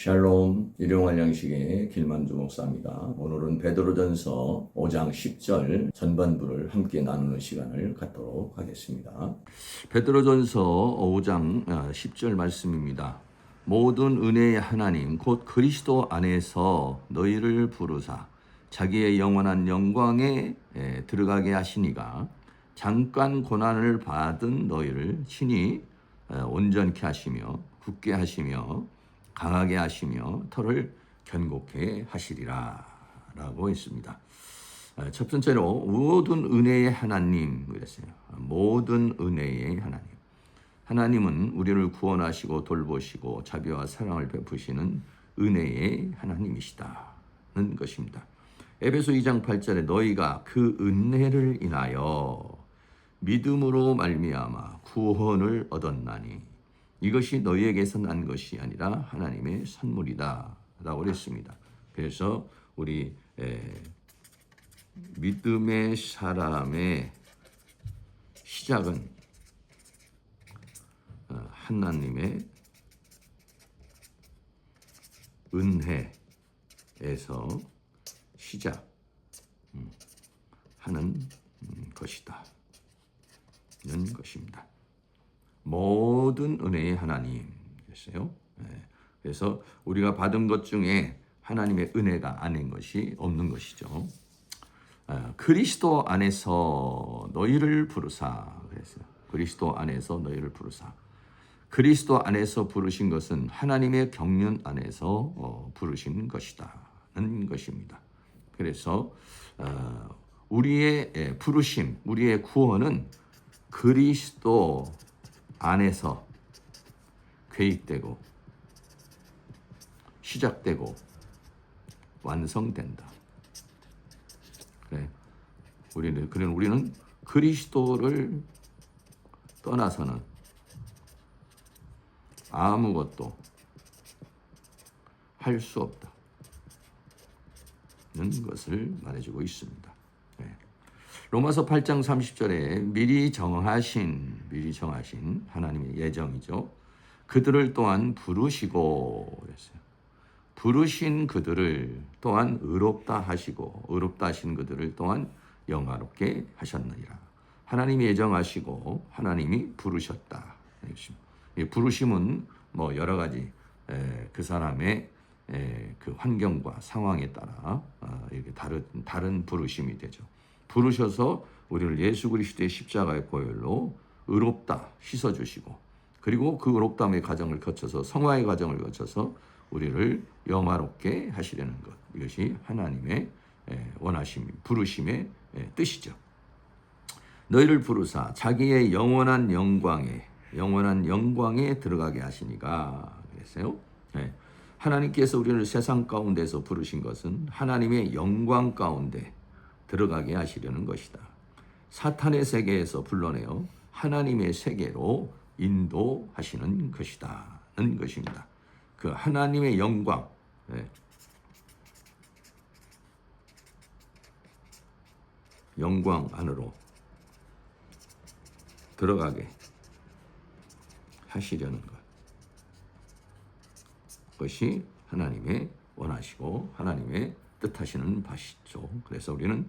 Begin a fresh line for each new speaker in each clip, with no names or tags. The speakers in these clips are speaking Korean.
샬롬, 일용할 양식의 길만주 목사입니다. 오늘은 베드로전서 5장 10절 전반부를 함께 나누는 시간을 갖도록 하겠습니다. 베드로전서 5장 10절 말씀입니다. 모든 은혜의 하나님 곧 그리스도 안에서 너희를 부르사 자기의 영원한 영광에 들어가게 하시니가 잠깐 고난을 받은 너희를 친히 온전케 하시며 굳게 하시며 강하게 하시며 터를 견고케 하시리라 라고 했습니다. 첫 번째로 모든 은혜의 하나님 그랬어요. 모든 은혜의 하나님. 하나님은 우리를 구원하시고 돌보시고 자비와 사랑을 베푸시는 은혜의 하나님이시다는 것입니다. 에베소 2장 8절에 너희가 그 은혜를 인하여 믿음으로 말미암아 구원을 얻었나니 이것이 너희에게서 난 것이 아니라 하나님의 선물이다 라고 했습니다. 그래서 우리 믿음의 사람의 시작은 하나님의 은혜에서 시작하는 것이다. 는 것입니다. 모든 은혜의 하나님이었어요. 그래서 우리가 받은 것 중에 하나님의 은혜가 아닌 것이 없는 것이죠. 그리스도 안에서 너희를 부르사 그랬어요. 그리스도 안에서 너희를 부르사. 그리스도 안에서 부르신 것은 하나님의 경륜 안에서 부르신 것이다는 것입니다. 그래서 우리의 부르심, 우리의 구원은 그리스도 안에서 계획되고 시작되고 완성된다. 그래. 우리는 그리스도를 떠나서는 아무것도 할 수 없다는 것을 말해주고 있습니다. 로마서 8장 30절에 미리 정하신 하나님의 예정이죠. 그들을 또한 부르시고 그랬어요. 부르신 그들을 또한 의롭다 하시고 의롭다 하신 그들을 또한 영화롭게 하셨느니라. 하나님이 예정하시고 하나님이 부르셨다. 부르심은 뭐 여러 가지 그 사람의 그 환경과 상황에 따라 이렇게 다른 부르심이 되죠. 부르셔서 우리를 예수 그리스도의 십자가의 보혈로 의롭다 씻어주시고 그리고 그 의롭다움의 과정을 거쳐서 성화의 과정을 거쳐서 우리를 영화롭게 하시려는 것. 이것이 하나님의 원하심, 부르심의 뜻이죠. 너희를 부르사 자기의 영원한 영광에 들어가게 하시니가 그랬어요. 하나님께서 우리를 세상 가운데서 부르신 것은 하나님의 영광 가운데 들어가게 하시려는 것이다. 사탄의 세계에서 불러내어 하나님의 세계로 인도하시는 것이다는 것입니다. 그 하나님의 영광, 영광 안으로 들어가게 하시려는 것. 그것이 하나님의 원하시고 하나님의 뜻하시는 바시죠. 그래서 우리는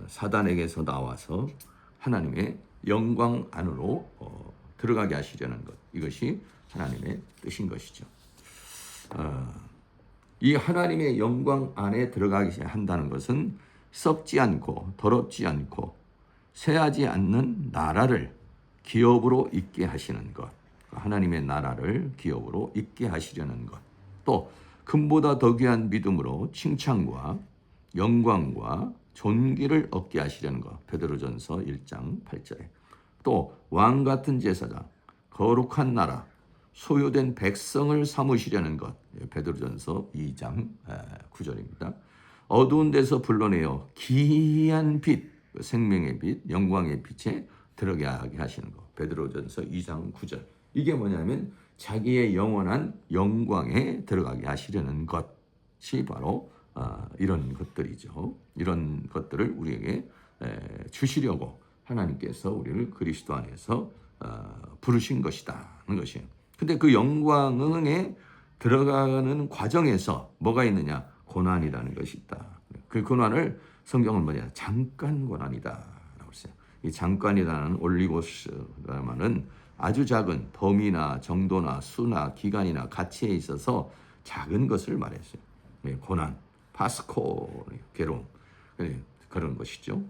사단에게서 나와서 하나님의 영광 안으로 들어가게 하시려는 것. 이것이 하나님의 뜻인 것이죠. 이 하나님의 영광 안에 들어가게 한다는 것은 썩지 않고 더럽지 않고 쇠하지 않는 나라를 기업으로 있게 하시는 것. 하나님의 나라를 기업으로 있게 하시려는 것. 또 금보다 더 귀한 믿음으로 칭찬과 영광과 존귀를 얻게 하시려는 것. 베드로전서 1장 8절에. 또 왕같은 제사장, 거룩한 나라, 소유된 백성을 삼으시려는 것. 베드로전서 2장 9절입니다. 어두운 데서 불러내어 기이한 빛, 생명의 빛, 영광의 빛에 들어가게 하시는 것. 베드로전서 2장 9절. 이게 뭐냐면 자기의 영원한 영광에 들어가게 하시려는 것이 바로 이런 것들이죠. 이런 것들을 우리에게 주시려고 하나님께서 우리를 그리스도 안에서 부르신 것이다는 것이에요. 근데 그 영광에 들어가는 과정에서 뭐가 있느냐? 고난이라는 것이 있다. 그 고난을 성경은 뭐냐? 잠깐 고난이다라고 했어요. 이 잠깐이라는 올리고스라는 말은 아주 작은 범위나 정도나 수나 기간이나 가치에 있어서 작은 것을 말했어요. 고난, 파스코, 괴로움, 그런 것이죠.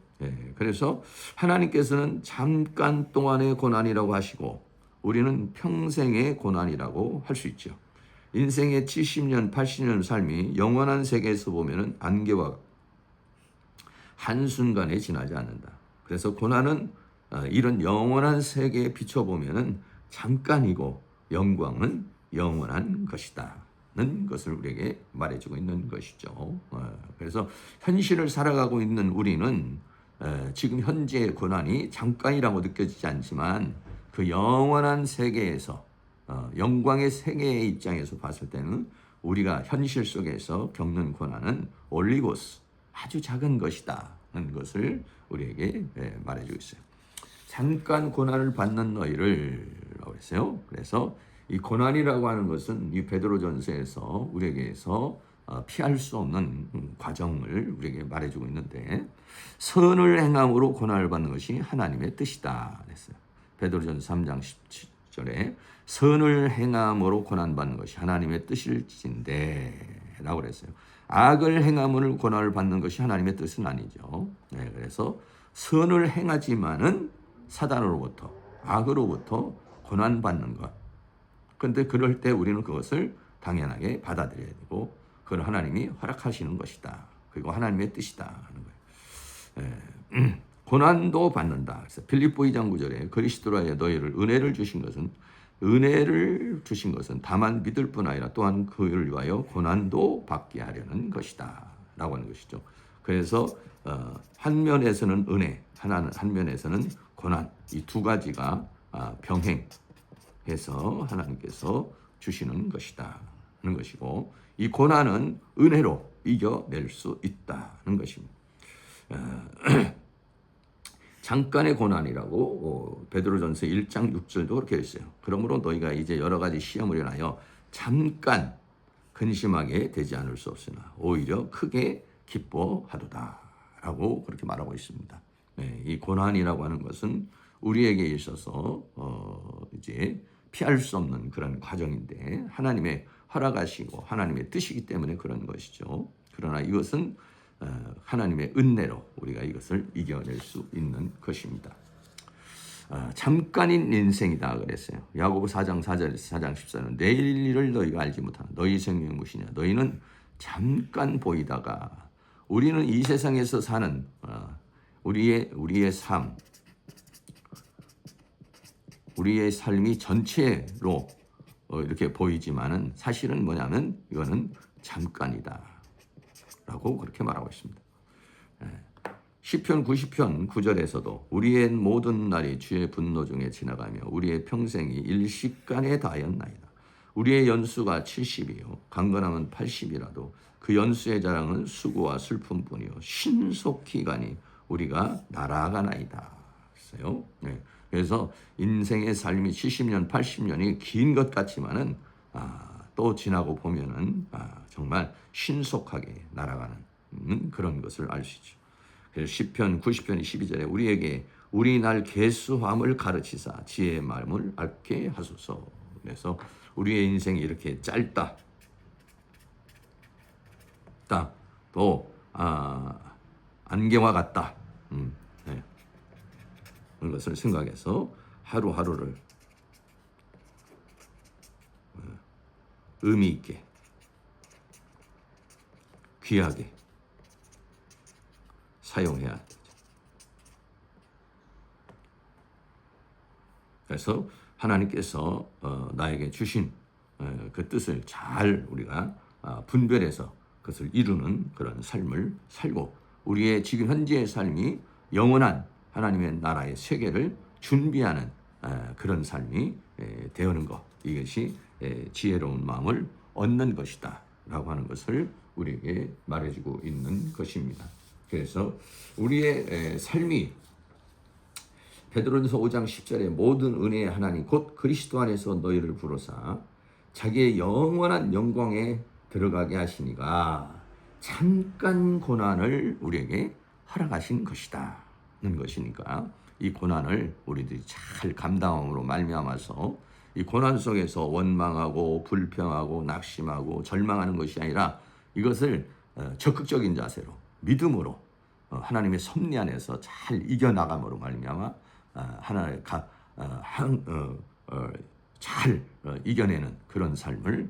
그래서 하나님께서는 잠깐 동안의 고난이라고 하시고 우리는 평생의 고난이라고 할 수 있죠. 인생의 70년, 80년 삶이 영원한 세계에서 보면은 안개와 한순간에 지나지 않는다. 그래서 고난은 이런 영원한 세계에 비춰보면은 잠깐이고 영광은 영원한 것이다. 는 것을 우리에게 말해주고 있는 것이죠. 그래서 현실을 살아가고 있는 우리는 지금 현재의 고난이 잠깐이라고 느껴지지 않지만 그 영원한 세계에서 영광의 세계의 입장에서 봤을 때는 우리가 현실 속에서 겪는 고난은 올리고스 아주 작은 것이다는 것을 우리에게 말해주고 있어요. 잠깐 고난을 받는 너희를라고 했어요. 그래서 이 고난이라고 하는 것은 이 베드로전서에서 우리에게서 피할 수 없는 과정을 우리에게 말해주고 있는데 선을 행함으로 고난을 받는 것이 하나님의 뜻이다 그랬어요. 베드로전서 3장 17절에 선을 행함으로 고난받는 것이 하나님의 뜻일진데 라고 그랬어요. 악을 행함으로 고난을 받는 것이 하나님의 뜻은 아니죠. 그래서 선을 행하지만은 사단으로부터 악으로부터 고난받는 것. 그런데 그럴 때 우리는 그것을 당연하게 받아들여야 되고 그건 하나님이 허락하시는 것이다. 그리고 하나님의 뜻이다 하는 거예요. 고난도 받는다. 그래서 빌립보 2장 9절에 그리스도라에 너희를 은혜를 주신 것은 다만 믿을 뿐 아니라 또한 그를 위하여 고난도 받게 하려는 것이다. 라고 하는 것이죠. 그래서 한 면에서는 은혜, 한 면에서는 고난, 이 두 가지가 병행해서 하나님께서 주시는 것이다 하는 것이고 이 고난은 은혜로 이겨낼 수 있다는 것입니다. 잠깐의 고난이라고 베드로전서 1장 6절도 그렇게 했어요. 그러므로 너희가 이제 여러 가지 시험을 인하여 잠깐 근심하게 되지 않을 수 없으나 오히려 크게 기뻐하도다 라고 그렇게 말하고 있습니다. 이 고난이라고 하는 것은 우리에게 있어서 이제 피할 수 없는 그런 과정인데 하나님의 허락하시고 하나님의 뜻이기 때문에 그런 것이죠. 그러나 이것은 하나님의 은혜로 우리가 이것을 이겨낼 수 있는 것입니다. 잠깐인 인생이다 그랬어요. 야고보 4장 14는 내일 일을 너희가 알지 못하는 너희 생명이 무엇이냐. 너희는 잠깐 보이다가 우리는 이 세상에서 사는 우리의 삶, 우리의 삶이 전체로 이렇게 보이지만은 사실은 뭐냐면 이거는 잠깐이다 라고 그렇게 말하고 있습니다. 시편 90편 9절에서도 우리의 모든 날이 주의 분노 중에 지나가며 우리의 평생이 일시간에 다하였나이다. 우리의 연수가 70이요 강건하면 80이라도 그 연수의 자랑은 수고와 슬픔뿐이요 신속히 가니 우리가 날아가나이다. 했어요. 그래서 인생의 삶이 70년, 80년이 긴 것 같지만은 또 지나고 보면은 정말 신속하게 날아가는 그런 것을 알 수 있죠. 그래서 시편 90편 12절에 우리에게 우리 날 계수함을 가르치사 지혜의 마음을 알게 하소서. 그래서 우리의 인생이 이렇게 짧다. 또 안개와 같다. 그런 것을 생각해서 하루하루를 의미 있게 귀하게 사용해야 되죠. 그래서 하나님께서 나에게 주신 그 뜻을 잘 우리가 분별해서 그것을 이루는 그런 삶을 살고 우리의 지금 현재의 삶이 영원한 하나님의 나라의 세계를 준비하는 그런 삶이 되어는 것, 이것이 지혜로운 마음을 얻는 것이다 라고 하는 것을 우리에게 말해주고 있는 것입니다. 그래서 우리의 삶이 베드로전서 5장 10절에 모든 은혜의 하나님 곧 그리스도 안에서 너희를 부르사 자기의 영원한 영광에 들어가게 하시니가 잠깐 고난을 우리에게 허락하신 것이다는 것이니까 이 고난을 우리들이 잘 감당함으로 말미암아서 이 고난 속에서 원망하고 불평하고 낙심하고 절망하는 것이 아니라 이것을 적극적인 자세로 믿음으로 하나님의 섭리 안에서 잘 이겨나감으로 말미암아 하나의 잘 이겨내는 그런 삶을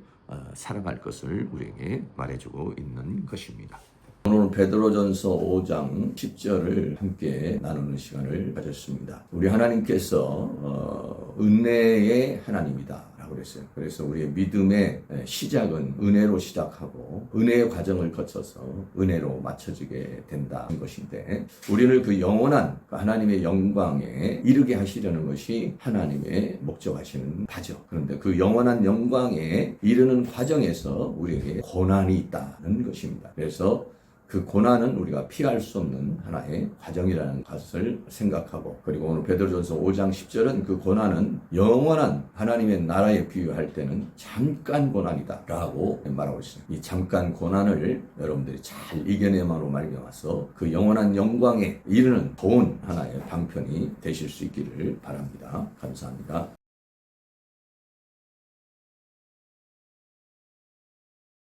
살아갈 것을 우리에게 말해주고 있는 것입니다. 오늘 베드로전서 5장 10절을 함께 나누는 시간을 가졌습니다. 우리 하나님께서 은혜의 하나님이다 라고 그랬어요. 그래서 우리의 믿음의 시작은 은혜로 시작하고 은혜의 과정을 거쳐서 은혜로 맞춰지게 된다는 것인데 우리를 그 영원한 하나님의 영광에 이르게 하시려는 것이 하나님의 목적하시는 바죠. 그런데 그 영원한 영광에 이르는 과정에서 우리에게 고난이 있다는 것입니다. 그래서 그 고난은 우리가 피할 수 없는 하나의 과정이라는 것을 생각하고 그리고 오늘 베드로전서 5장 10절은 그 고난은 영원한 하나님의 나라에 비유할 때는 잠깐 고난이다 라고 말하고 있습니다. 이 잠깐 고난을 여러분들이 잘 이겨내므로 말미암아서 그 영원한 영광에 이르는 좋은 하나의 방편이 되실 수 있기를 바랍니다. 감사합니다.